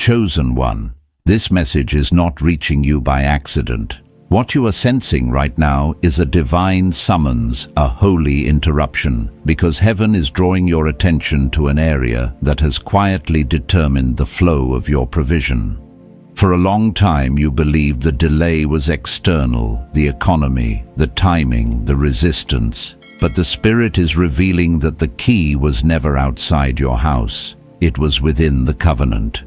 Chosen one, this message is not reaching you by accident. What you are sensing right now is a divine summons, a holy interruption, because heaven is drawing your attention to an area that has quietly determined the flow of your provision. For a long time you believed the delay was external, the economy, the timing, the resistance. But the Spirit is revealing that the key was never outside your house. It was within the covenant.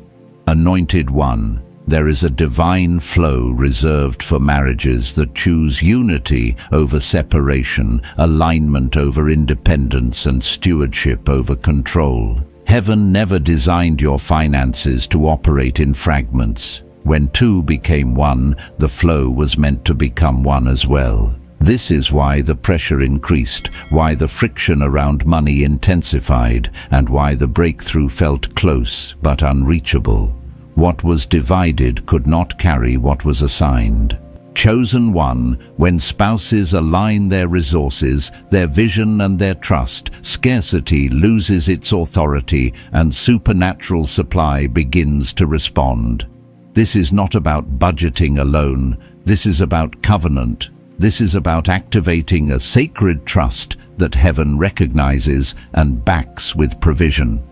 Anointed one, there is a divine flow reserved for marriages that choose unity over separation, alignment over independence, and stewardship over control. Heaven never designed your finances to operate in fragments. When two became one, the flow was meant to become one as well. This is why the pressure increased, why the friction around money intensified, and why the breakthrough felt close but unreachable. What was divided could not carry what was assigned. Chosen one, when spouses align their resources, their vision and their trust, scarcity loses its authority and supernatural supply begins to respond. This is not about budgeting alone. This is about covenant. This is about activating a sacred trust that heaven recognizes and backs with provision.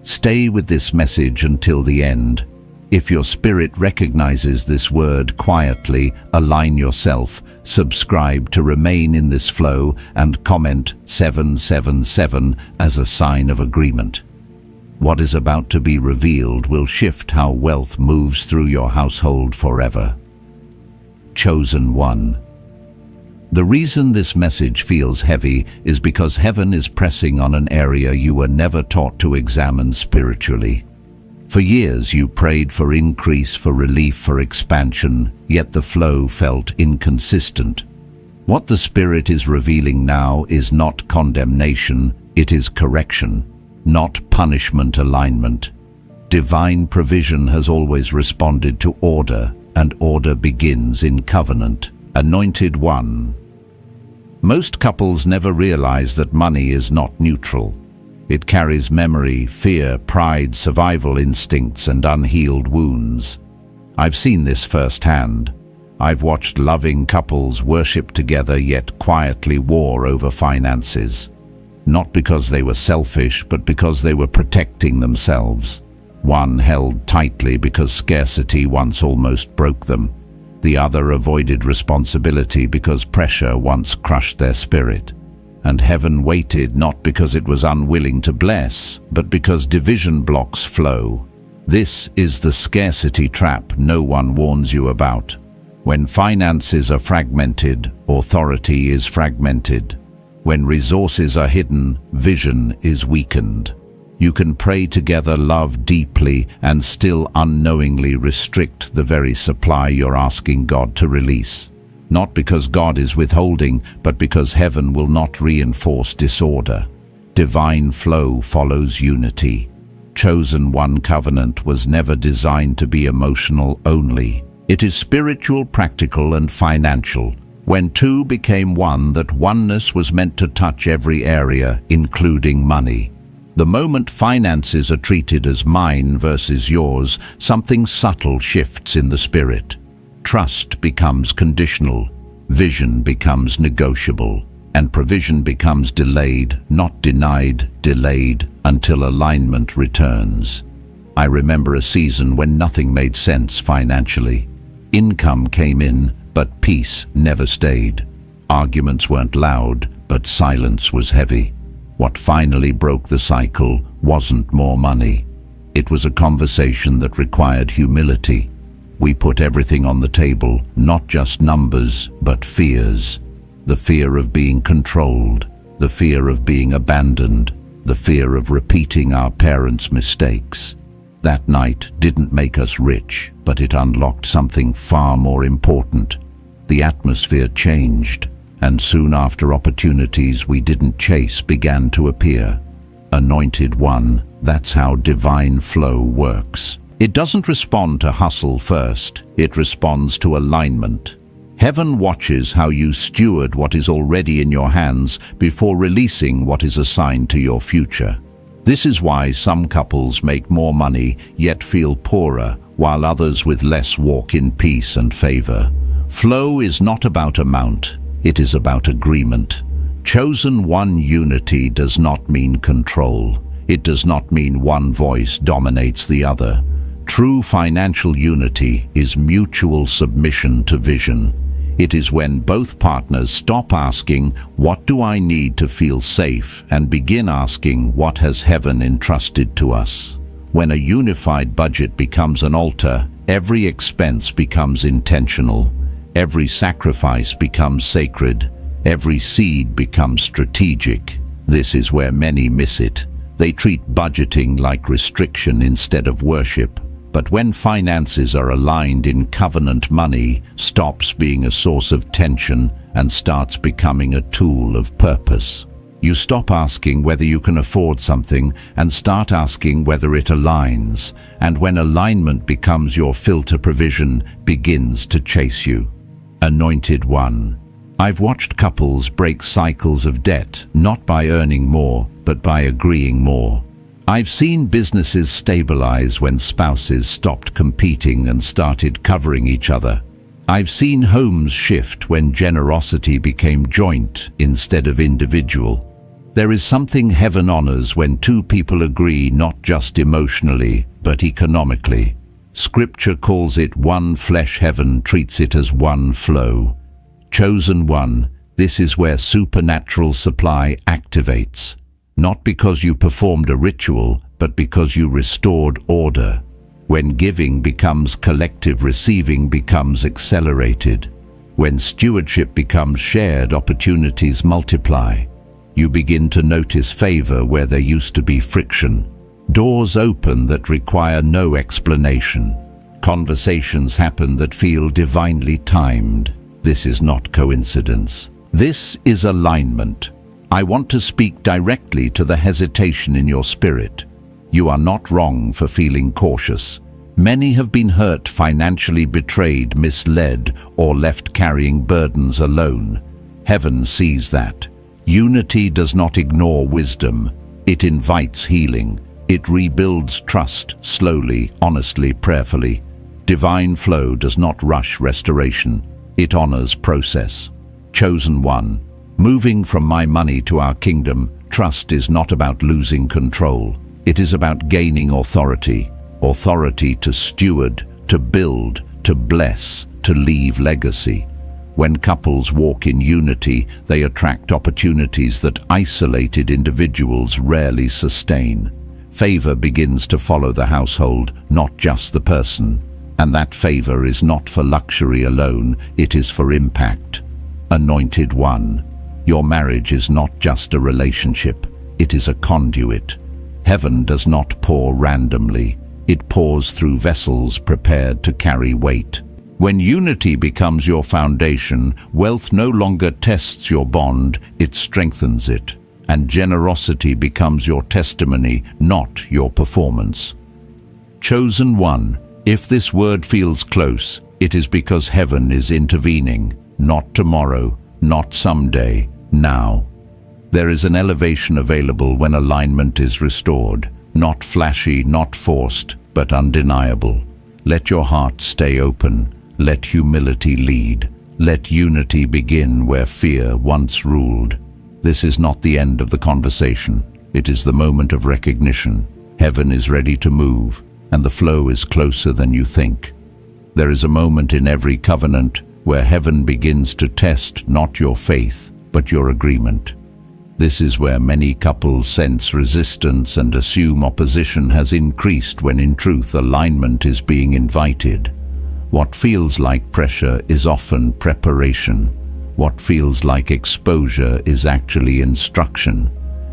Stay with this message until the end. If your spirit recognizes this word quietly, align yourself, subscribe to remain in this flow, and comment 777 as a sign of agreement. What is about to be revealed will shift how wealth moves through your household forever. Chosen one. The reason this message feels heavy is because heaven is pressing on an area you were never taught to examine spiritually. For years you prayed for increase, for relief, for expansion, yet the flow felt inconsistent. What the Spirit is revealing now is not condemnation, it is correction, not punishment, alignment. Divine provision has always responded to order, and order begins in covenant. Anointed one. Most couples never realize that money is not neutral. It carries memory, fear, pride, survival instincts, and unhealed wounds. I've seen this firsthand. I've watched loving couples worship together yet quietly war over finances. Not because they were selfish, but because they were protecting themselves. One held tightly because scarcity once almost broke them. The other avoided responsibility because pressure once crushed their spirit. And heaven waited not because it was unwilling to bless, but because division blocks flow. This is the scarcity trap no one warns you about. When finances are fragmented, authority is fragmented. When resources are hidden, vision is weakened. You can pray together, love deeply, and still unknowingly restrict the very supply you're asking God to release. Not because God is withholding, but because heaven will not reinforce disorder. Divine flow follows unity. Chosen one covenant was never designed to be emotional only. It is spiritual, practical, and financial. When two became one, that oneness was meant to touch every area, including money. The moment finances are treated as mine versus yours, something subtle shifts in the spirit. Trust becomes conditional, vision becomes negotiable, and provision becomes delayed, not denied, delayed, until alignment returns. I remember a season when nothing made sense financially. Income came in, but peace never stayed. Arguments weren't loud, but silence was heavy. What finally broke the cycle wasn't more money. It was a conversation that required humility. We put everything on the table, not just numbers, but fears. The fear of being controlled, the fear of being abandoned, the fear of repeating our parents' mistakes. That night didn't make us rich, but it unlocked something far more important. The atmosphere changed, and soon after opportunities we didn't chase began to appear. Anointed one, that's how divine flow works. It doesn't respond to hustle first, it responds to alignment. Heaven watches how you steward what is already in your hands before releasing what is assigned to your future. This is why some couples make more money yet feel poorer, while others with less walk in peace and favor. Flow is not about amount, it is about agreement. Chosen one unity does not mean control. It does not mean one voice dominates the other. True financial unity is mutual submission to vision. It is when both partners stop asking, "What do I need to feel safe?" and begin asking, "What has heaven entrusted to us?" When a unified budget becomes an altar, every expense becomes intentional, every sacrifice becomes sacred, every seed becomes strategic. This is where many miss it. They treat budgeting like restriction instead of worship. But when finances are aligned in covenant, money stops being a source of tension and starts becoming a tool of purpose. You stop asking whether you can afford something and start asking whether it aligns. And when alignment becomes your filter, provision begins to chase you. Anointed one. I've watched couples break cycles of debt, not by earning more, but by agreeing more. I've seen businesses stabilize when spouses stopped competing and started covering each other. I've seen homes shift when generosity became joint instead of individual. There is something heaven honors when two people agree, not just emotionally, but economically. Scripture calls it one flesh. Heaven treats it as one flow. Chosen one, this is where supernatural supply activates. Not because you performed a ritual, but because you restored order. When giving becomes collective, receiving becomes accelerated. When stewardship becomes shared, opportunities multiply. You begin to notice favor where there used to be friction. Doors open that require no explanation. Conversations happen that feel divinely timed. This is not coincidence. This is alignment. I want to speak directly to the hesitation in your spirit. You are not wrong for feeling cautious. Many have been hurt, financially betrayed, misled, or left carrying burdens alone. Heaven sees that. Unity does not ignore wisdom. It invites healing. It rebuilds trust, slowly, honestly, prayerfully. Divine flow does not rush restoration. It honors process. Chosen one. Moving from my money to our kingdom, trust is not about losing control. It is about gaining authority. Authority to steward, to build, to bless, to leave legacy. When couples walk in unity, they attract opportunities that isolated individuals rarely sustain. Favor begins to follow the household, not just the person. And that favor is not for luxury alone, it is for impact. Anointed one. Your marriage is not just a relationship, it is a conduit. Heaven does not pour randomly, it pours through vessels prepared to carry weight. When unity becomes your foundation, wealth no longer tests your bond, it strengthens it. And generosity becomes your testimony, not your performance. Chosen one. If this word feels close, it is because heaven is intervening. Not tomorrow, not someday, now. There is an elevation available when alignment is restored. Not flashy, not forced, but undeniable. Let your heart stay open. Let humility lead. Let unity begin where fear once ruled. This is not the end of the conversation. It is the moment of recognition. Heaven is ready to move, and the flow is closer than you think. There is a moment in every covenant where heaven begins to test not your faith, but your agreement. This is where many couples sense resistance and assume opposition has increased when in truth alignment is being invited. What feels like pressure is often preparation. What feels like exposure is actually instruction.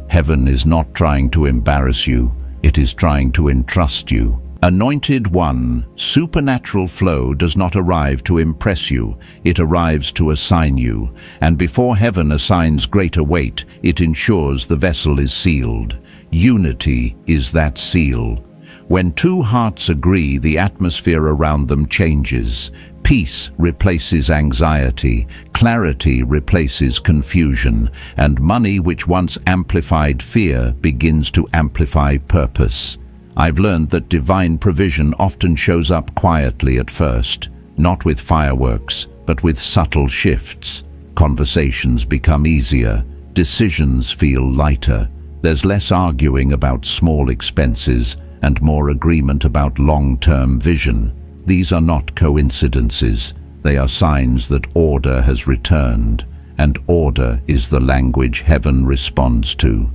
Heaven is not trying to embarrass you, it is trying to entrust you. Anointed one, supernatural flow does not arrive to impress you, it arrives to assign you, and before heaven assigns greater weight, it ensures the vessel is sealed. Unity is that seal. When two hearts agree, the atmosphere around them changes. Peace replaces anxiety, clarity replaces confusion, and money, which once amplified fear, begins to amplify purpose. I've learned that divine provision often shows up quietly at first, not with fireworks, but with subtle shifts. Conversations become easier, decisions feel lighter, there's less arguing about small expenses and more agreement about long-term vision. These are not coincidences, they are signs that order has returned, and order is the language heaven responds to.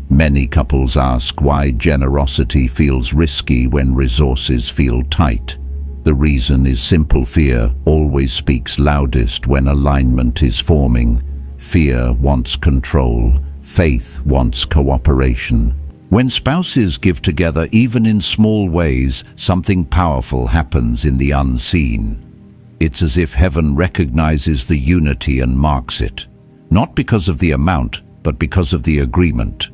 Many couples ask why generosity feels risky when resources feel tight. The reason is simple: fear always speaks loudest when alignment is forming. Fear wants control, faith wants cooperation. When spouses give together, even in small ways, something powerful happens in the unseen. It's as if heaven recognizes the unity and marks it, not because of the amount, but because of the agreement.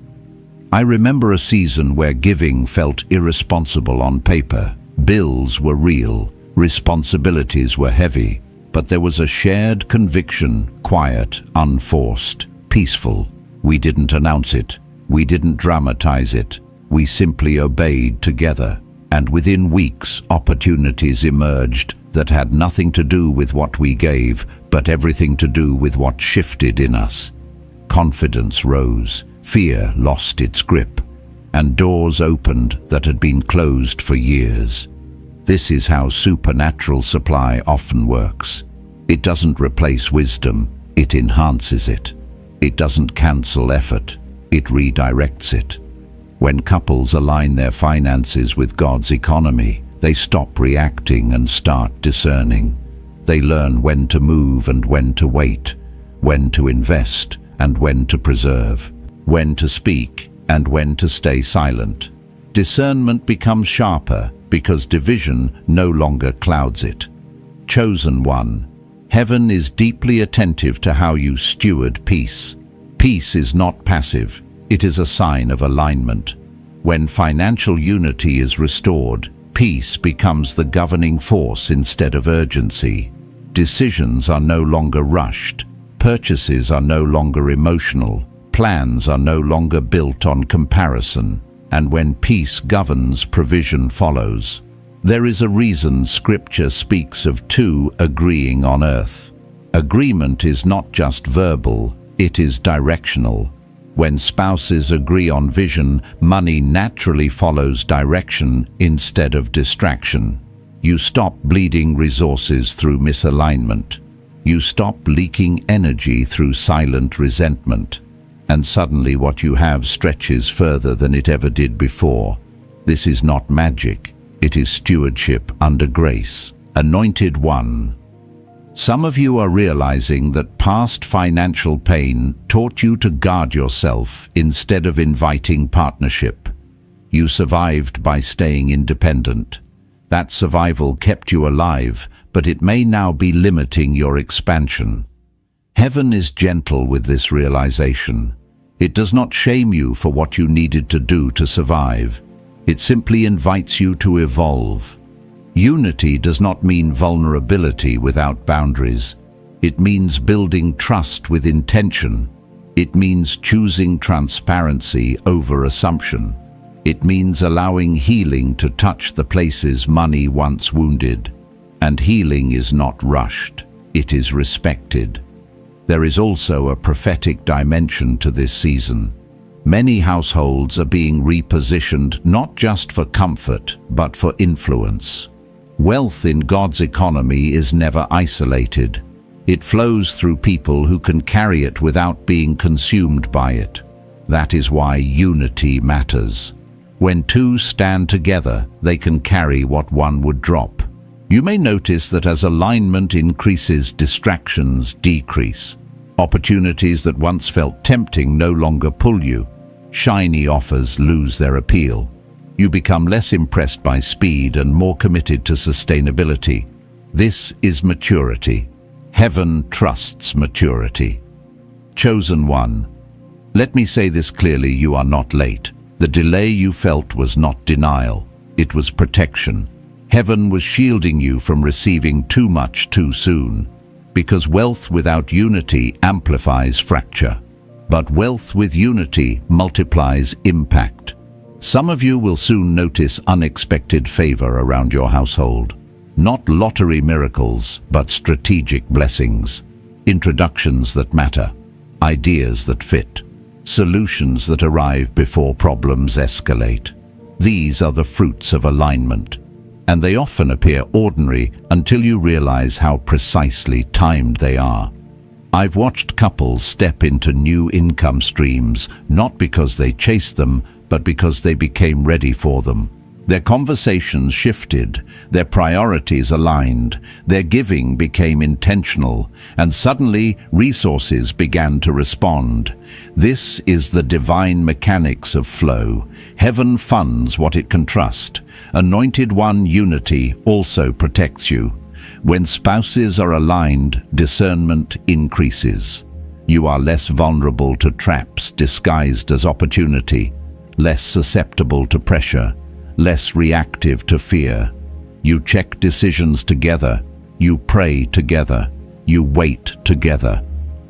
I remember a season where giving felt irresponsible on paper. Bills were real, responsibilities were heavy, but there was a shared conviction, quiet, unforced, peaceful. We didn't announce it. We didn't dramatize it. We simply obeyed together. And within weeks, opportunities emerged that had nothing to do with what we gave, but everything to do with what shifted in us. Confidence rose, fear lost its grip, and doors opened that had been closed for years. This is how supernatural supply often works. It doesn't replace wisdom, it enhances it. It doesn't cancel effort, it redirects it. When couples align their finances with God's economy, they stop reacting and start discerning. They learn when to move and when to wait, when to invest and when to preserve, when to speak and when to stay silent. Discernment becomes sharper because division no longer clouds it. Chosen one, heaven is deeply attentive to how you steward peace. Peace is not passive, it is a sign of alignment. When financial unity is restored, peace becomes the governing force instead of urgency. Decisions are no longer rushed, purchases are no longer emotional, plans are no longer built on comparison, and when peace governs, provision follows. There is a reason Scripture speaks of two agreeing on earth. Agreement is not just verbal, it is directional. When spouses agree on vision, money naturally follows direction instead of distraction. You stop bleeding resources through misalignment. You stop leaking energy through silent resentment. And suddenly what you have stretches further than it ever did before. This is not magic. It is stewardship under grace. Anointed one. Some of you are realizing that past financial pain taught you to guard yourself instead of inviting partnership. You survived by staying independent. That survival kept you alive, but it may now be limiting your expansion. Heaven is gentle with this realization. It does not shame you for what you needed to do to survive. It simply invites you to evolve. Unity does not mean vulnerability without boundaries. It means building trust with intention. It means choosing transparency over assumption. It means allowing healing to touch the places money once wounded. And healing is not rushed. It is respected. There is also a prophetic dimension to this season. Many households are being repositioned not just for comfort, but for influence. Wealth in God's economy is never isolated. It flows through people who can carry it without being consumed by it. That is why unity matters. When two stand together, they can carry what one would drop. You may notice that as alignment increases, distractions decrease. Opportunities that once felt tempting no longer pull you. Shiny offers lose their appeal. You become less impressed by speed and more committed to sustainability. This is maturity. Heaven trusts maturity. Chosen one. Let me say this clearly: you are not late. The delay you felt was not denial. It was protection. Heaven was shielding you from receiving too much too soon, because wealth without unity amplifies fracture. But wealth with unity multiplies impact. Some of you will soon notice unexpected favor around your household. Not lottery miracles, but strategic blessings. Introductions that matter. Ideas that fit. Solutions that arrive before problems escalate. These are the fruits of alignment. And they often appear ordinary until you realize how precisely timed they are. I've watched couples step into new income streams, not because they chased them, but because they became ready for them. Their conversations shifted, their priorities aligned, their giving became intentional, and suddenly resources began to respond. This is the divine mechanics of flow. Heaven funds what it can trust. Anointed One unity also protects you. When spouses are aligned, discernment increases. You are less vulnerable to traps disguised as opportunity, less susceptible to pressure, less reactive to fear. You check decisions together, you pray together, you wait together.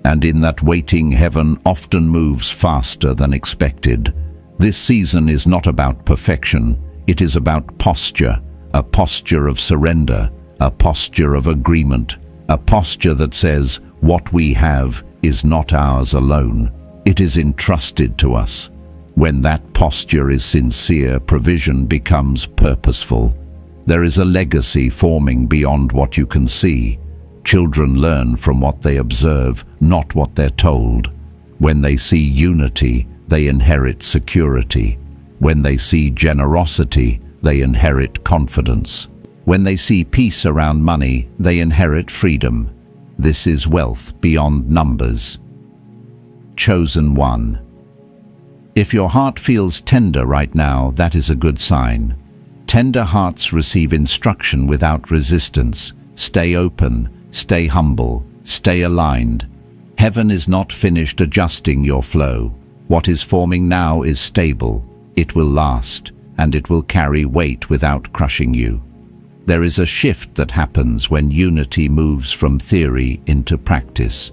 And in that waiting, heaven often moves faster than expected. This season is not about perfection, it is about posture, a posture of surrender, a posture of agreement, a posture that says, what we have is not ours alone, it is entrusted to us. When that posture is sincere, provision becomes purposeful. There is a legacy forming beyond what you can see. Children learn from what they observe, not what they're told. When they see unity, they inherit security. When they see generosity, they inherit confidence. When they see peace around money, they inherit freedom. This is wealth beyond numbers. Chosen one. If your heart feels tender right now, that is a good sign. Tender hearts receive instruction without resistance. Stay open, stay humble, stay aligned. Heaven is not finished adjusting your flow. What is forming now is stable. It will last, and it will carry weight without crushing you. There is a shift that happens when unity moves from theory into practice.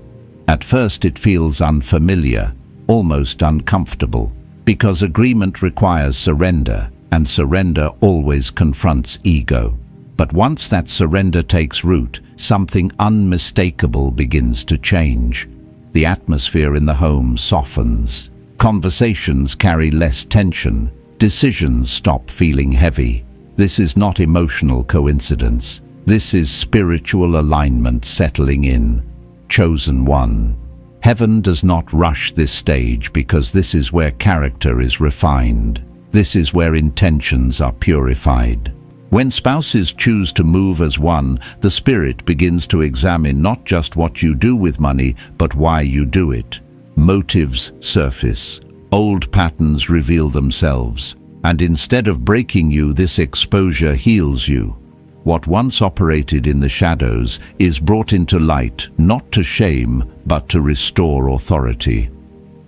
At first it feels unfamiliar, almost uncomfortable, because agreement requires surrender, and surrender always confronts ego. But once that surrender takes root, something unmistakable begins to change. The atmosphere in the home softens. Conversations carry less tension. Decisions stop feeling heavy. This is not emotional coincidence. This is spiritual alignment settling in. Chosen one. Heaven does not rush this stage because this is where character is refined. This is where intentions are purified. When spouses choose to move as one, the Spirit begins to examine not just what you do with money, but why you do it. Motives surface. Old patterns reveal themselves. And instead of breaking you, this exposure heals you. What once operated in the shadows is brought into light, not to shame, but to restore authority.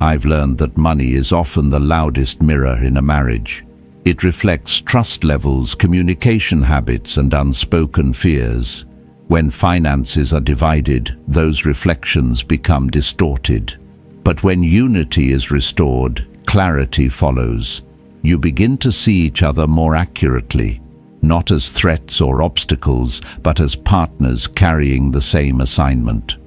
I've learned that money is often the loudest mirror in a marriage. It reflects trust levels, communication habits, and unspoken fears. When finances are divided, those reflections become distorted. But when unity is restored, clarity follows. You begin to see each other more accurately, not as threats or obstacles, but as partners carrying the same assignment.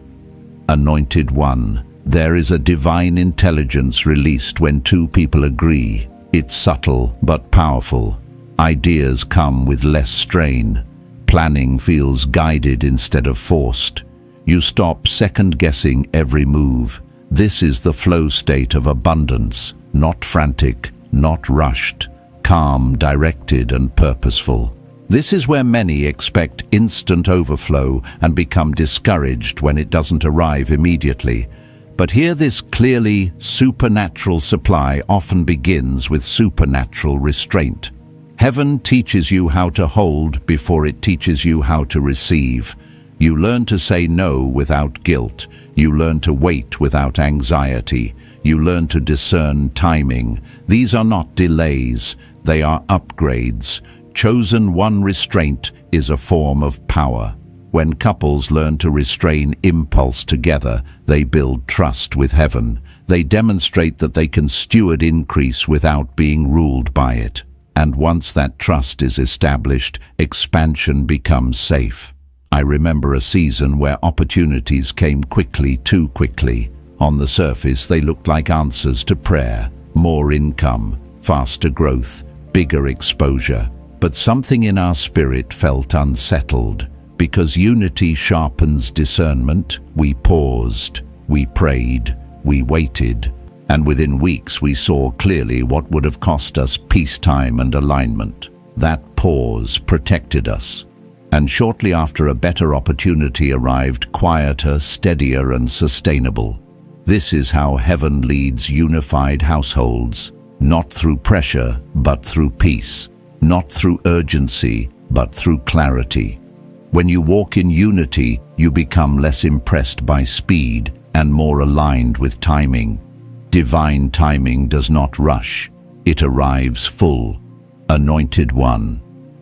Anointed one. There is a divine intelligence released when two people agree. It's subtle but powerful. Ideas come with less strain. Planning feels guided instead of forced. You stop second-guessing every move. This is the flow state of abundance, not frantic, not rushed, calm, directed, and purposeful. This is where many expect instant overflow and become discouraged when it doesn't arrive immediately. But here this clearly supernatural supply often begins with supernatural restraint. Heaven teaches you how to hold before it teaches you how to receive. You learn to say no without guilt. You learn to wait without anxiety. You learn to discern timing. These are not delays, they are upgrades. Chosen one restraint is a form of power. When couples learn to restrain impulse together, they build trust with heaven. They demonstrate that they can steward increase without being ruled by it. And once that trust is established, expansion becomes safe. I remember a season where opportunities came quickly, too quickly. On the surface, they looked like answers to prayer: more income, faster growth, bigger exposure. But something in our spirit felt unsettled. Because unity sharpens discernment, we paused, we prayed, we waited, and within weeks we saw clearly what would have cost us peacetime and alignment. That pause protected us. And shortly after, a better opportunity arrived, quieter, steadier, and sustainable. This is how heaven leads unified households, not through pressure, but through peace. Not through urgency, but through clarity. When you walk in unity, you become less impressed by speed and more aligned with timing. Divine timing does not rush. It arrives full. Anointed one.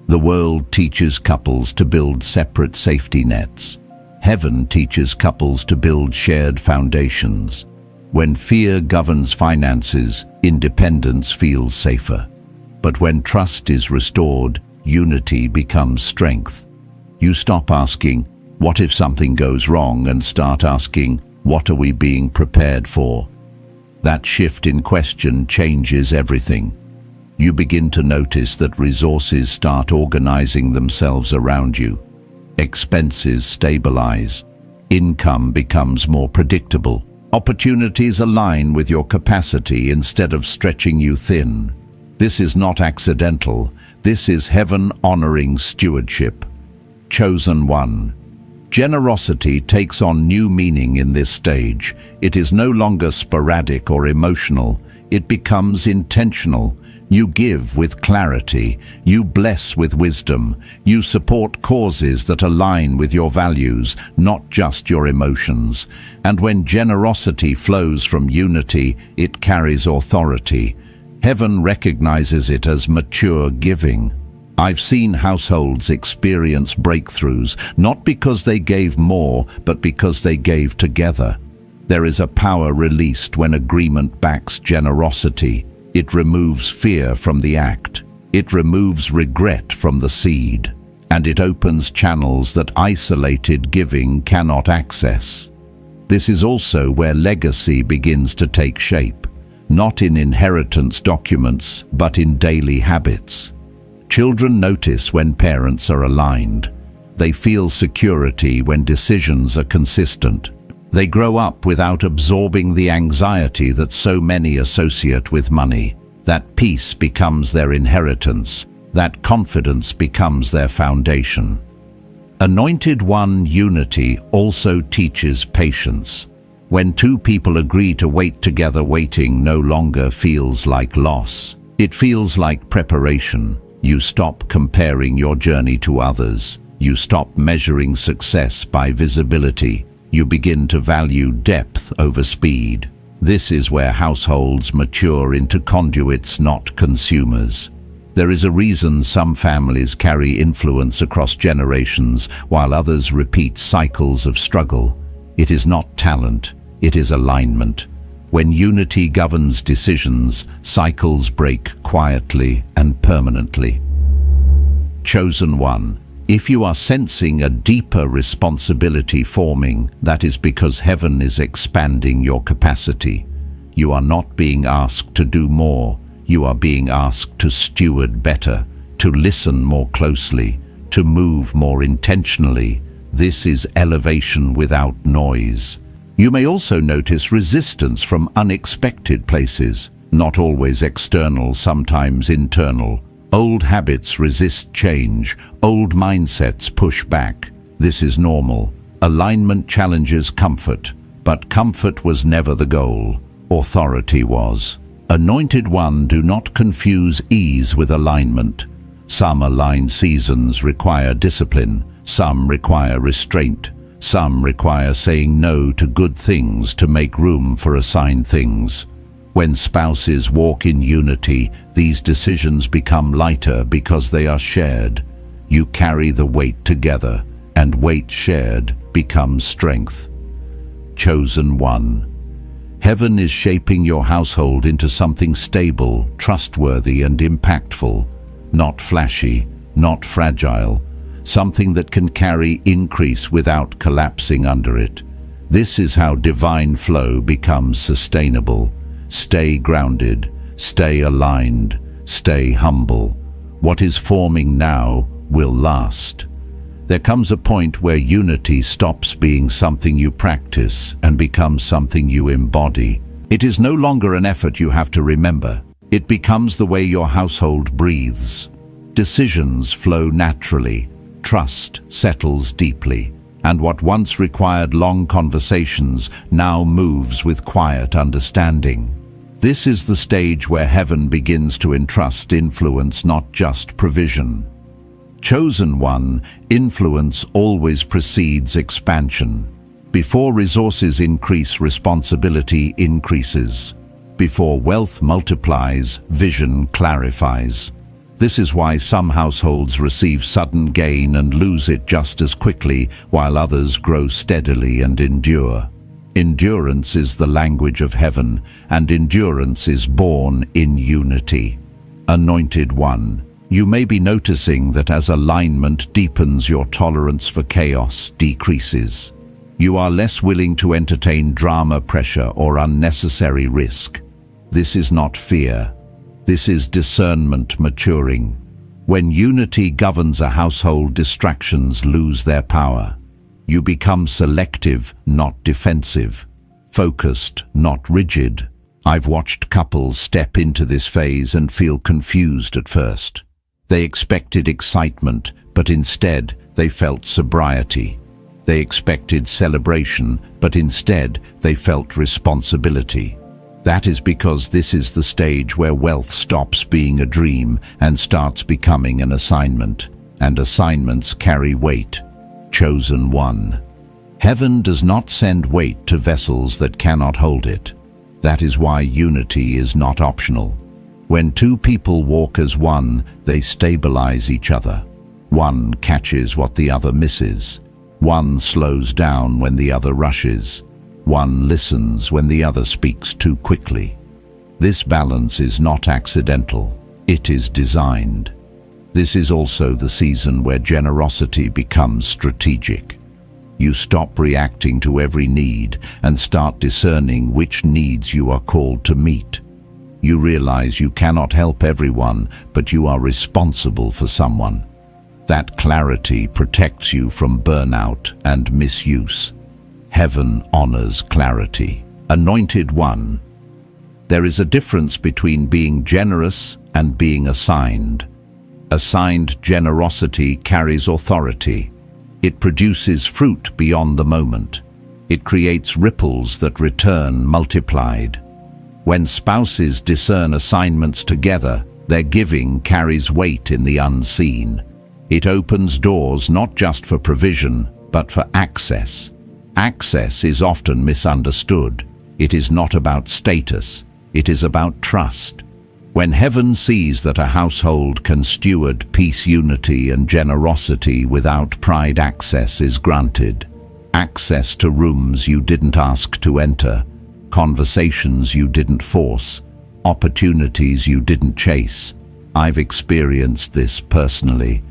The world teaches couples to build separate safety nets. Heaven teaches couples to build shared foundations. When fear governs finances, independence feels safer. But when trust is restored, unity becomes strength. You stop asking, "What if something goes wrong?" and start asking, "What are we being prepared for?" That shift in question changes everything. You begin to notice that resources start organizing themselves around you. Expenses stabilize. Income becomes more predictable. Opportunities align with your capacity instead of stretching you thin. This is not accidental. This is heaven honoring stewardship. Chosen one. Generosity takes on new meaning in this stage. It is no longer sporadic or emotional. It becomes intentional. You give with clarity. You bless with wisdom. You support causes that align with your values, not just your emotions. And when generosity flows from unity, it carries authority. Heaven recognizes it as mature giving. I've seen households experience breakthroughs, not because they gave more, but because they gave together. There is a power released when agreement backs generosity. It removes fear from the act. It removes regret from the seed. And it opens channels that isolated giving cannot access. This is also where legacy begins to take shape. Not in inheritance documents, but in daily habits. Children notice when parents are aligned. They feel security when decisions are consistent. They grow up without absorbing the anxiety that so many associate with money. That peace becomes their inheritance. That confidence becomes their foundation. Anointed one unity also teaches patience. When two people agree to wait together, waiting no longer feels like loss. It feels like preparation. You stop comparing your journey to others. You stop measuring success by visibility. You begin to value depth over speed. This is where households mature into conduits, not consumers. There is a reason some families carry influence across generations, while others repeat cycles of struggle. It is not talent, it is alignment. When unity governs decisions, cycles break quietly and permanently. Chosen one. If you are sensing a deeper responsibility forming, that is because heaven is expanding your capacity. You are not being asked to do more. You are being asked to steward better, to listen more closely, to move more intentionally. This is elevation without noise. You may also notice resistance from unexpected places, not always external, sometimes internal. Old habits resist change. Old mindsets push back. This is normal. Alignment challenges comfort, but comfort was never the goal. Authority was. Anointed one, do not confuse ease with alignment. Some aligned seasons require discipline. Some require restraint. Some require saying no to good things to make room for assigned things. When spouses walk in unity, these decisions become lighter because they are shared. You carry the weight together, and weight shared becomes strength. Chosen one. Heaven is shaping your household into something stable, trustworthy, and impactful. Not flashy, not fragile. Something that can carry increase without collapsing under it. This is how divine flow becomes sustainable. Stay grounded, stay aligned, stay humble. What is forming now will last. There comes a point where unity stops being something you practice and becomes something you embody. It is no longer an effort you have to remember. It becomes the way your household breathes. Decisions flow naturally. Trust settles deeply. And what once required long conversations now moves with quiet understanding. This is the stage where heaven begins to entrust influence, not just provision. Chosen one, influence always precedes expansion. Before resources increase, responsibility increases. Before wealth multiplies, vision clarifies. This is why some households receive sudden gain and lose it just as quickly, while others grow steadily and endure. Endurance is the language of heaven, and endurance is born in unity. Anointed one. You may be noticing that as alignment deepens, your tolerance for chaos decreases. You are less willing to entertain drama, pressure, or unnecessary risk. This is not fear. This is discernment maturing. When unity governs a household, distractions lose their power. You become selective, not defensive. Focused, not rigid. I've watched couples step into this phase and feel confused at first. They expected excitement, but instead they felt sobriety. They expected celebration, but instead they felt responsibility. That is because this is the stage where wealth stops being a dream and starts becoming an assignment. And assignments carry weight. Chosen one. Heaven does not send weight to vessels that cannot hold it. That is why unity is not optional. When two people walk as one, they stabilize each other. One catches what the other misses. One slows down when the other rushes. One listens when the other speaks too quickly. This balance is not accidental. It is designed. This is also the season where generosity becomes strategic. You stop reacting to every need and start discerning which needs you are called to meet. You realize you cannot help everyone, but you are responsible for someone. That clarity protects you from burnout and misuse. Heaven honors clarity. Anointed one. There is a difference between being generous and being assigned. Assigned generosity carries authority. It produces fruit beyond the moment. It creates ripples that return multiplied. When spouses discern assignments together, their giving carries weight in the unseen. It opens doors not just for provision, but for access. Access is often misunderstood. It is not about status. It is about trust. When heaven sees that a household can steward peace, unity, and generosity without pride, access is granted. Access to rooms you didn't ask to enter, conversations you didn't force, opportunities you didn't chase. I've experienced this personally.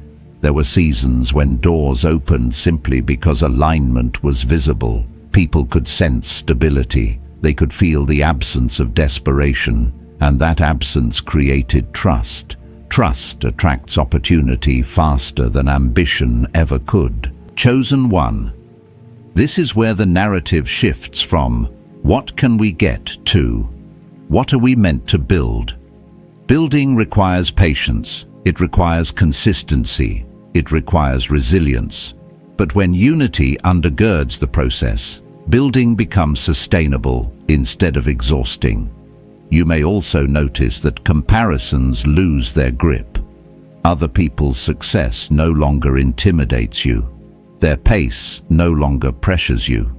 There were seasons when doors opened simply because alignment was visible. People could sense stability. They could feel the absence of desperation, and that absence created trust. Trust attracts opportunity faster than ambition ever could. Chosen one. This is where the narrative shifts from what can we get to what are we meant to build. Building requires patience. It requires consistency. It requires resilience. But when unity undergirds the process, building becomes sustainable instead of exhausting. You may also notice that comparisons lose their grip. Other people's success no longer intimidates you. Their pace no longer pressures you.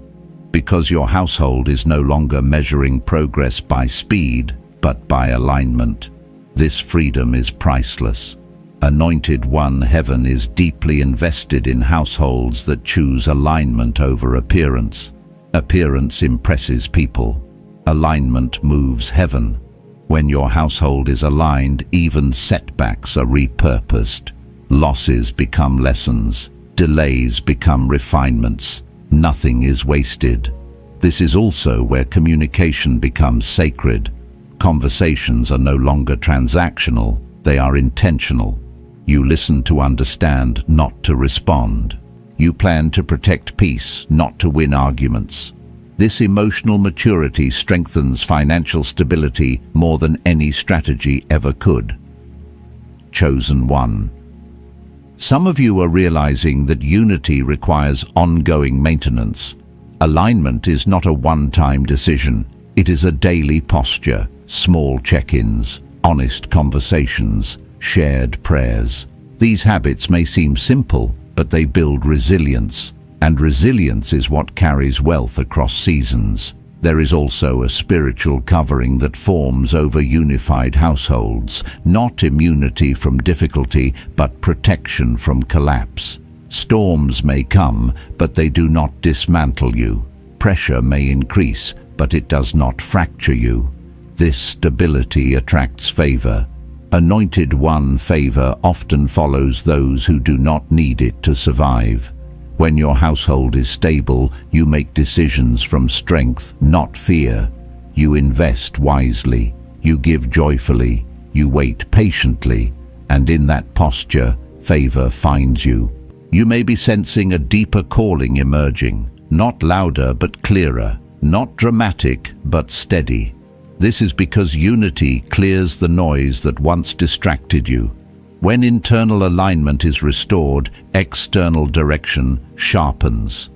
because your household is no longer measuring progress by speed, but by alignment. This freedom is priceless. Anointed One, heaven is deeply invested in households that choose alignment over appearance. Appearance impresses people. Alignment moves heaven. When your household is aligned, even setbacks are repurposed. Losses become lessons. Delays become refinements. Nothing is wasted. This is also where communication becomes sacred. Conversations are no longer transactional, they are intentional. You listen to understand, not to respond. You plan to protect peace, not to win arguments. This emotional maturity strengthens financial stability more than any strategy ever could. Chosen One. Some of you are realizing that unity requires ongoing maintenance. Alignment is not a one-time decision. It is a daily posture, small check-ins, honest conversations, shared prayers. These habits may seem simple, but they build resilience, and resilience is what carries wealth across seasons. There is also a spiritual covering that forms over unified households, not immunity from difficulty, but protection from collapse. Storms may come, but they do not dismantle you. Pressure may increase, but it does not fracture you. This stability attracts favor. Anointed One favor often follows those who do not need it to survive. When your household is stable, you make decisions from strength, not fear. You invest wisely, you give joyfully, you wait patiently, and in that posture, favor finds you. You may be sensing a deeper calling emerging, not louder but clearer, not dramatic but steady. This is because unity clears the noise that once distracted you. When internal alignment is restored, external direction sharpens.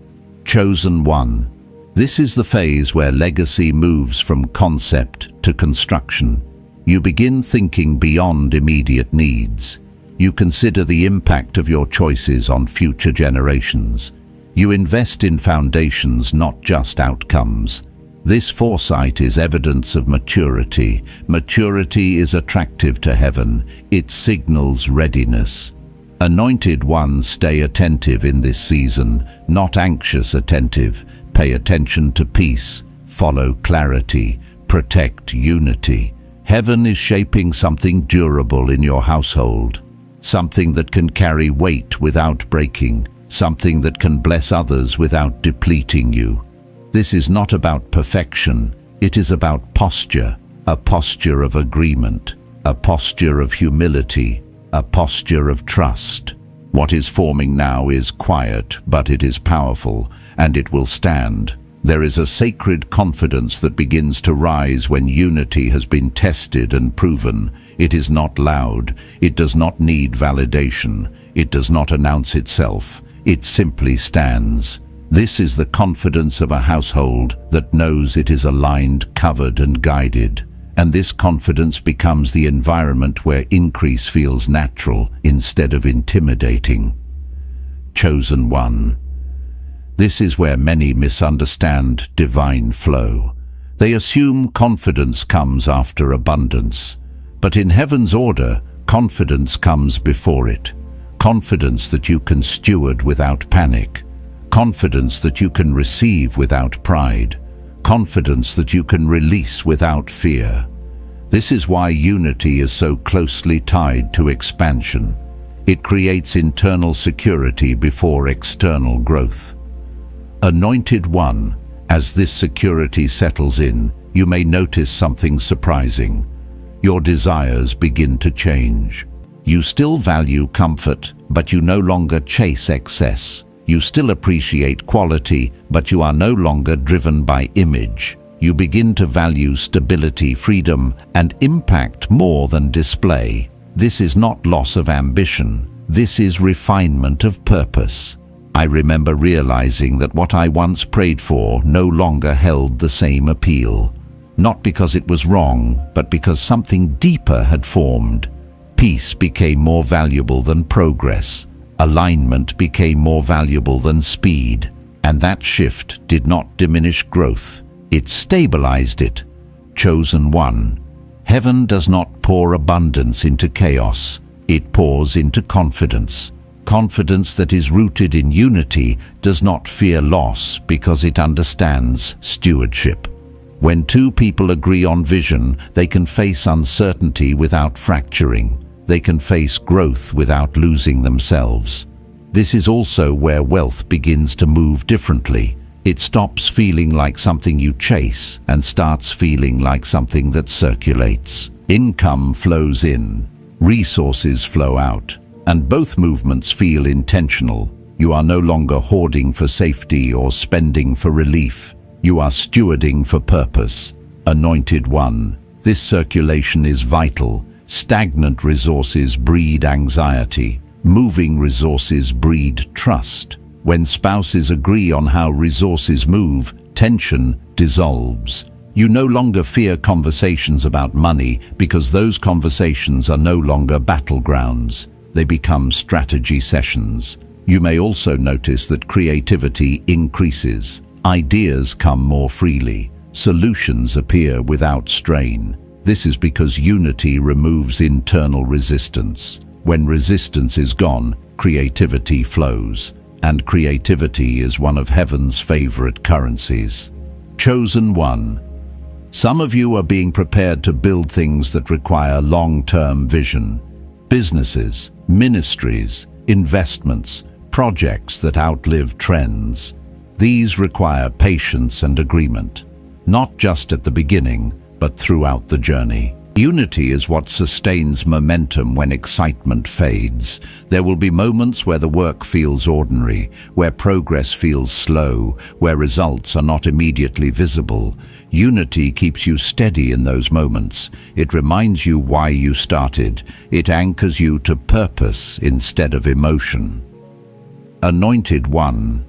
Chosen One. This is the phase where legacy moves from concept to construction. You begin thinking beyond immediate needs. You consider the impact of your choices on future generations. You invest in foundations, not just outcomes. This foresight is evidence of maturity. Maturity is attractive to heaven. It signals readiness. Anointed Ones, stay attentive in this season, not anxious attentive. Pay attention to peace. Follow clarity. Protect unity. Heaven is shaping something durable in your household. Something that can carry weight without breaking. Something that can bless others without depleting you. This is not about perfection, it is about posture, a posture of agreement, a posture of humility, a posture of trust. What is forming now is quiet, but it is powerful, and it will stand. There is a sacred confidence that begins to rise when unity has been tested and proven. It is not loud, it does not need validation, it does not announce itself, it simply stands. This is the confidence of a household that knows it is aligned, covered, and guided. And this confidence becomes the environment where increase feels natural instead of intimidating. Chosen One. This is where many misunderstand divine flow. They assume confidence comes after abundance. But in heaven's order, confidence comes before it. Confidence that you can steward without panic. Confidence that you can receive without pride. Confidence that you can release without fear. This is why unity is so closely tied to expansion. It creates internal security before external growth. Anointed One, as this security settles in, you may notice something surprising. Your desires begin to change. You still value comfort, but you no longer chase excess. You still appreciate quality, but you are no longer driven by image. You begin to value stability, freedom, and impact more than display. This is not loss of ambition. This is refinement of purpose. I remember realizing that what I once prayed for no longer held the same appeal. Not because it was wrong, but because something deeper had formed. Peace became more valuable than progress. Alignment became more valuable than speed. And that shift did not diminish growth. It stabilized it. Chosen one. Heaven does not pour abundance into chaos. It pours into confidence. Confidence that is rooted in unity does not fear loss because it understands stewardship. When two people agree on vision, they can face uncertainty without fracturing. They can face growth without losing themselves. This is also where wealth begins to move differently. It stops feeling like something you chase and starts feeling like something that circulates. Income flows in, resources flow out, and both movements feel intentional. You are no longer hoarding for safety or spending for relief. You are stewarding for purpose. Anointed one. This circulation is vital. Stagnant resources breed anxiety. Moving resources breed trust. When spouses agree on how resources move, tension dissolves. You no longer fear conversations about money because those conversations are no longer battlegrounds. They become strategy sessions. You may also notice that creativity increases. Ideas come more freely. Solutions appear without strain. This is because unity removes internal resistance. When resistance is gone, creativity flows. And creativity is one of heaven's favorite currencies. Chosen one. Some of you are being prepared to build things that require long-term vision. Businesses, ministries, investments, projects that outlive trends. These require patience and agreement, not just at the beginning, but throughout the journey. Unity is what sustains momentum when excitement fades. There will be moments where the work feels ordinary, where progress feels slow, where results are not immediately visible. Unity keeps you steady in those moments. It reminds you why you started. It anchors you to purpose instead of emotion. Anointed one.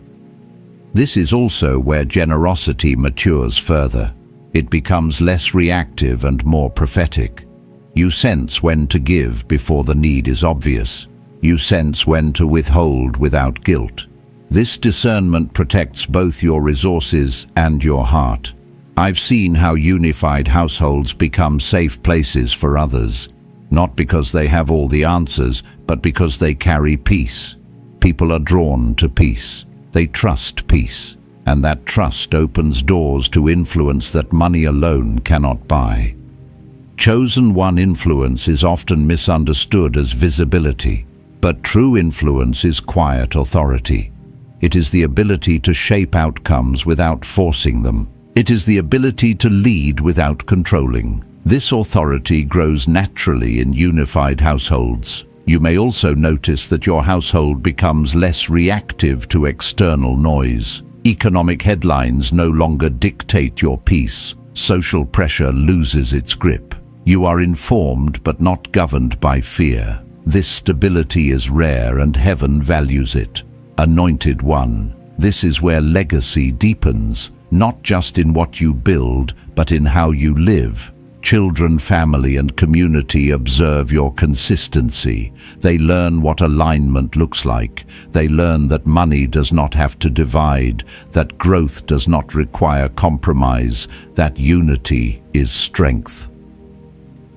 This is also where generosity matures further. It becomes less reactive and more prophetic. You sense when to give before the need is obvious. You sense when to withhold without guilt. This discernment protects both your resources and your heart. I've seen how unified households become safe places for others, not because they have all the answers, but because they carry peace. People are drawn to peace. They trust peace. And that trust opens doors to influence that money alone cannot buy. Chosen one influence is often misunderstood as visibility, but true influence is quiet authority. It is the ability to shape outcomes without forcing them. It is the ability to lead without controlling. This authority grows naturally in unified households. You may also notice that your household becomes less reactive to external noise. Economic headlines no longer dictate your peace. Social pressure loses its grip. You are informed but not governed by fear. This stability is rare and heaven values it. Anointed one. This is where legacy deepens, not just in what you build, but in how you live. Children, family, and community observe your consistency. They learn what alignment looks like. They learn that money does not have to divide, that growth does not require compromise, that unity is strength.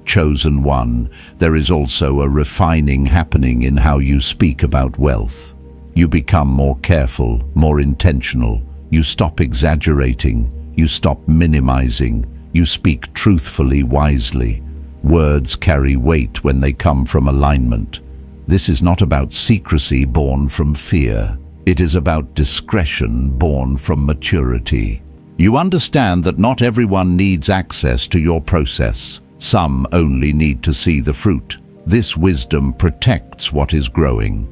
Chosen one, there is also a refining happening in how you speak about wealth. You become more careful, more intentional. You stop exaggerating. You stop minimizing. You speak truthfully, wisely. Words carry weight when they come from alignment. This is not about secrecy born from fear. It is about discretion born from maturity. You understand that not everyone needs access to your process. Some only need to see the fruit. This wisdom protects what is growing.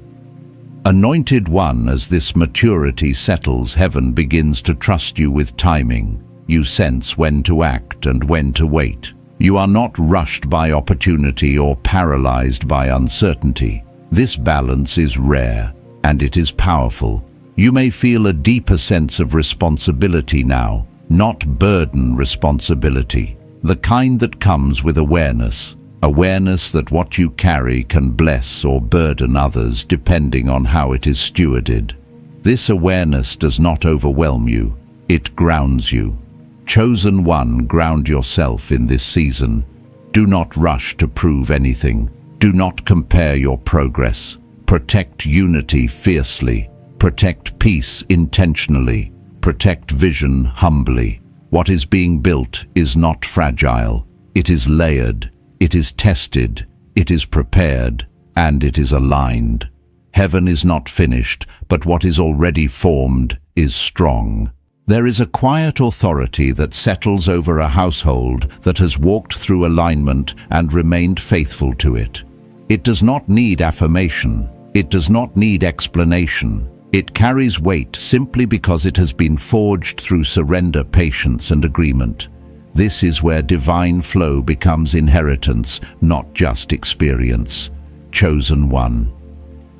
Anointed one, as this maturity settles, heaven begins to trust you with timing. You sense when to act and when to wait. You are not rushed by opportunity or paralyzed by uncertainty. This balance is rare, and it is powerful. You may feel a deeper sense of responsibility now, not burden responsibility, the kind that comes with awareness. Awareness that what you carry can bless or burden others depending on how it is stewarded. This awareness does not overwhelm you, it grounds you. Chosen one, ground yourself in this season. Do not rush to prove anything. Do not compare your progress. Protect unity fiercely. Protect peace intentionally. Protect vision humbly. What is being built is not fragile. It is layered. It is tested. It is prepared. And it is aligned. Heaven is not finished, but what is already formed is strong. There is a quiet authority that settles over a household that has walked through alignment and remained faithful to it. It does not need affirmation. It does not need explanation. It carries weight simply because it has been forged through surrender, patience, and agreement. This is where divine flow becomes inheritance, not just experience. Chosen one.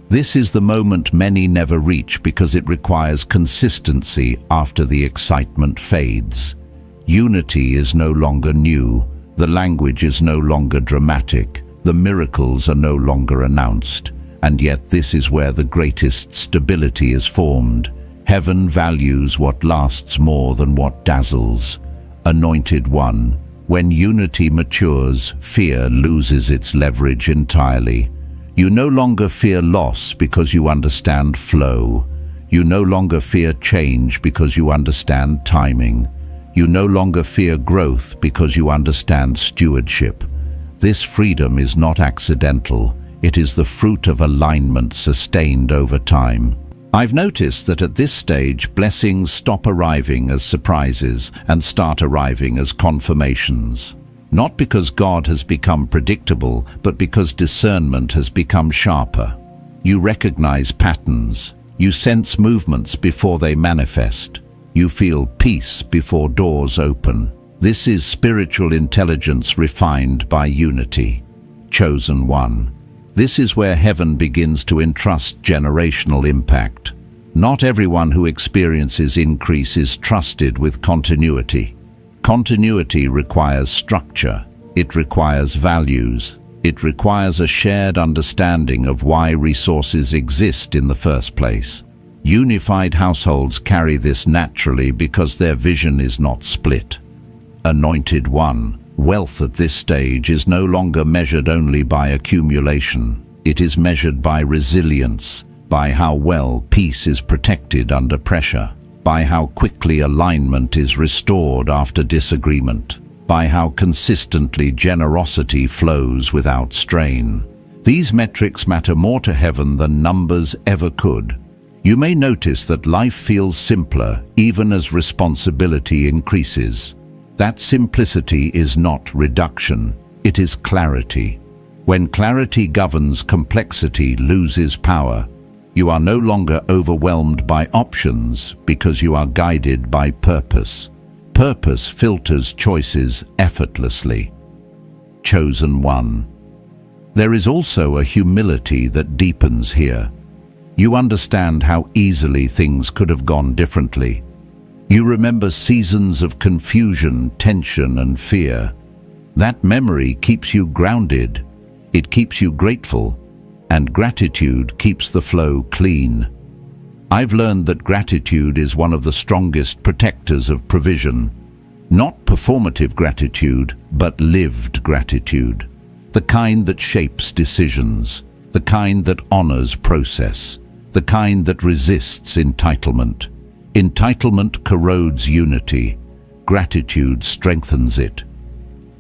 This is the moment many never reach because it requires consistency after the excitement fades. Unity is no longer new, the language is no longer dramatic, the miracles are no longer announced, and yet this is where the greatest stability is formed. Heaven values what lasts more than what dazzles. Anointed one, when unity matures, fear loses its leverage entirely. You no longer fear loss because you understand flow. You no longer fear change because you understand timing. You no longer fear growth because you understand stewardship. This freedom is not accidental. It is the fruit of alignment sustained over time. I've noticed that at this stage, blessings stop arriving as surprises and start arriving as confirmations. Not because God has become predictable, but because discernment has become sharper. You recognize patterns. You sense movements before they manifest. You feel peace before doors open. This is spiritual intelligence refined by unity. Chosen one. This is where heaven begins to entrust generational impact. Not everyone who experiences increase is trusted with continuity. Continuity requires structure. It requires values. It requires a shared understanding of why resources exist in the first place. Unified households carry this naturally because their vision is not split. Anointed one. Wealth at this stage is no longer measured only by accumulation. It is measured by resilience, by how well peace is protected under pressure, by how quickly alignment is restored after disagreement, by how consistently generosity flows without strain. These metrics matter more to heaven than numbers ever could. You may notice that life feels simpler even as responsibility increases. That simplicity is not reduction, it is clarity. When clarity governs, complexity loses power. You are no longer overwhelmed by options because you are guided by purpose. Purpose filters choices effortlessly. Chosen one. There is also a humility that deepens here. You understand how easily things could have gone differently. You remember seasons of confusion, tension, and fear. That memory keeps you grounded. It keeps you grateful. And gratitude keeps the flow clean. I've learned that gratitude is one of the strongest protectors of provision. Not performative gratitude, but lived gratitude. The kind that shapes decisions. The kind that honors process. The kind that resists entitlement. Entitlement corrodes unity. Gratitude strengthens it.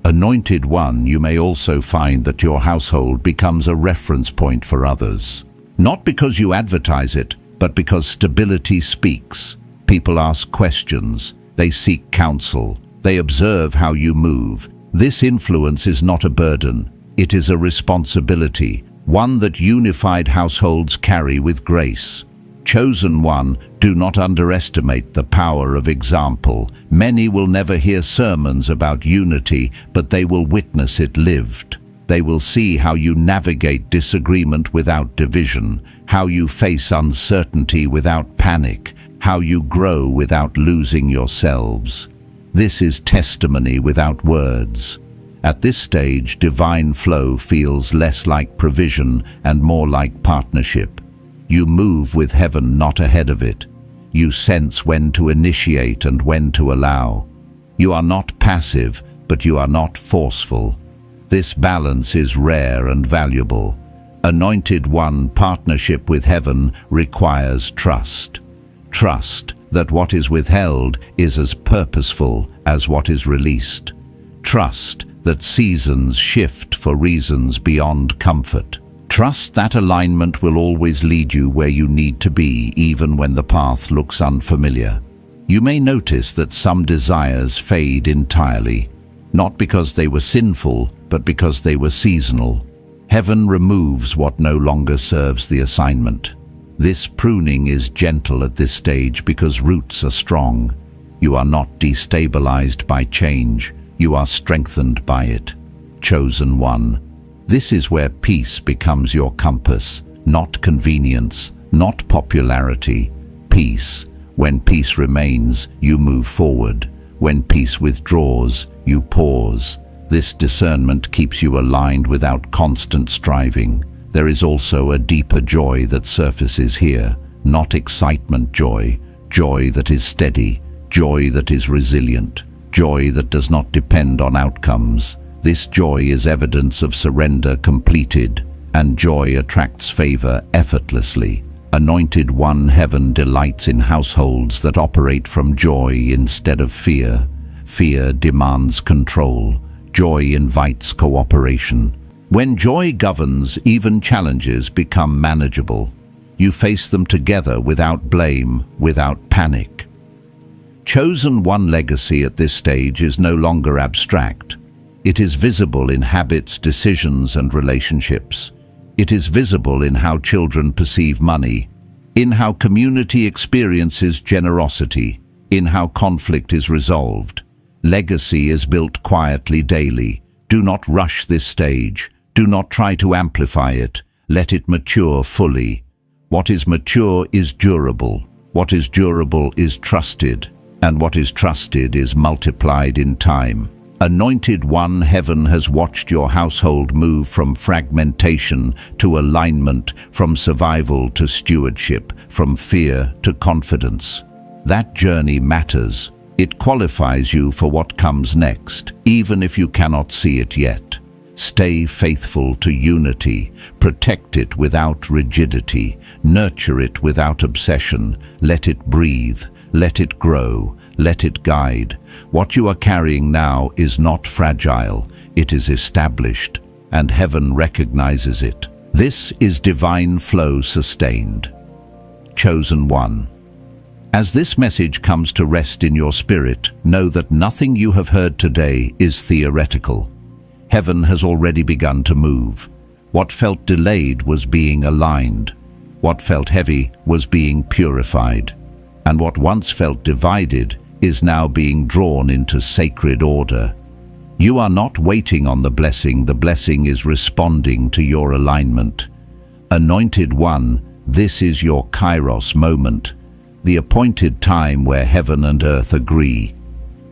Anointed one, you may also find that your household becomes a reference point for others. Not because you advertise it, but because stability speaks. People ask questions. They seek counsel. They observe how you move. This influence is not a burden. It is a responsibility, one that unified households carry with grace. Chosen one, do not underestimate the power of example. Many will never hear sermons about unity, but they will witness it lived. They will see how you navigate disagreement without division, how you face uncertainty without panic, how you grow without losing yourselves. This is testimony without words. At this stage, divine flow feels less like provision and more like partnership. You move with heaven, not ahead of it. You sense when to initiate and when to allow. You are not passive, but you are not forceful. This balance is rare and valuable. Anointed One partnership with heaven requires trust. Trust that what is withheld is as purposeful as what is released. Trust that seasons shift for reasons beyond comfort. Trust that alignment will always lead you where you need to be, even when the path looks unfamiliar. You may notice that some desires fade entirely, not because they were sinful, but because they were seasonal. Heaven removes what no longer serves the assignment. This pruning is gentle at this stage because roots are strong. You are not destabilized by change. You are strengthened by it. Chosen One. This is where peace becomes your compass, not convenience, not popularity. Peace. When peace remains, you move forward. When peace withdraws, you pause. This discernment keeps you aligned without constant striving. There is also a deeper joy that surfaces here, not excitement joy, joy that is steady, joy that is resilient, joy that does not depend on outcomes. This joy is evidence of surrender completed, and joy attracts favor effortlessly. Anointed One, heaven delights in households that operate from joy instead of fear. Fear demands control. Joy invites cooperation. When joy governs, even challenges become manageable. You face them together without blame, without panic. Chosen One legacy at this stage is no longer abstract. It is visible in habits, decisions, and relationships. It is visible in how children perceive money, in how community experiences generosity, in how conflict is resolved. Legacy is built quietly daily. Do not rush this stage. Do not try to amplify it. Let it mature fully. What is mature is durable. What is durable is trusted. And what is trusted is multiplied in time. Anointed One, heaven has watched your household move from fragmentation to alignment, from survival to stewardship, from fear to confidence. That journey matters. It qualifies you for what comes next, even if you cannot see it yet. Stay faithful to unity. Protect it without rigidity. Nurture it without obsession. Let it breathe. Let it grow. Let it guide. What you are carrying now is not fragile. It is established, and heaven recognizes it. This is divine flow sustained. Chosen One. As this message comes to rest in your spirit, know that nothing you have heard today is theoretical. Heaven has already begun to move. What felt delayed was being aligned. What felt heavy was being purified. And what once felt divided is now being drawn into sacred order. You are not waiting on the blessing is responding to your alignment. Anointed One, this is your kairos moment, the appointed time where heaven and earth agree.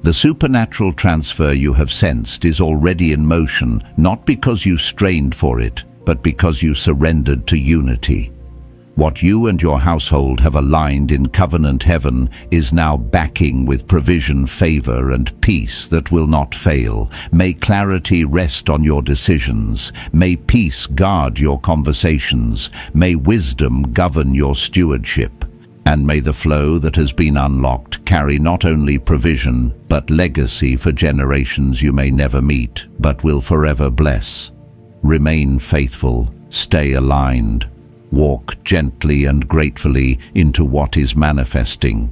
The supernatural transfer you have sensed is already in motion, not because you strained for it, but because you surrendered to unity. What you and your household have aligned in covenant heaven is now backing with provision, favor, and peace that will not fail. May clarity rest on your decisions. May peace guard your conversations. May wisdom govern your stewardship. And may the flow that has been unlocked carry not only provision, but legacy for generations you may never meet, but will forever bless. Remain faithful, stay aligned. Walk gently and gratefully into what is manifesting.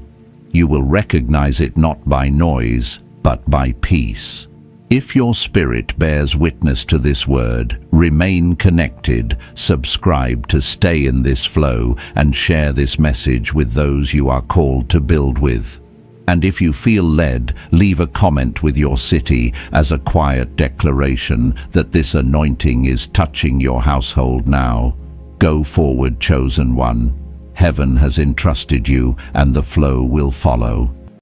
You will recognize it not by noise, but by peace. If your spirit bears witness to this word, remain connected, subscribe to stay in this flow, and share this message with those you are called to build with. And if you feel led, leave a comment with your city as a quiet declaration that this anointing is touching your household now. Go forward, chosen one. Heaven has entrusted you, and the flow will follow.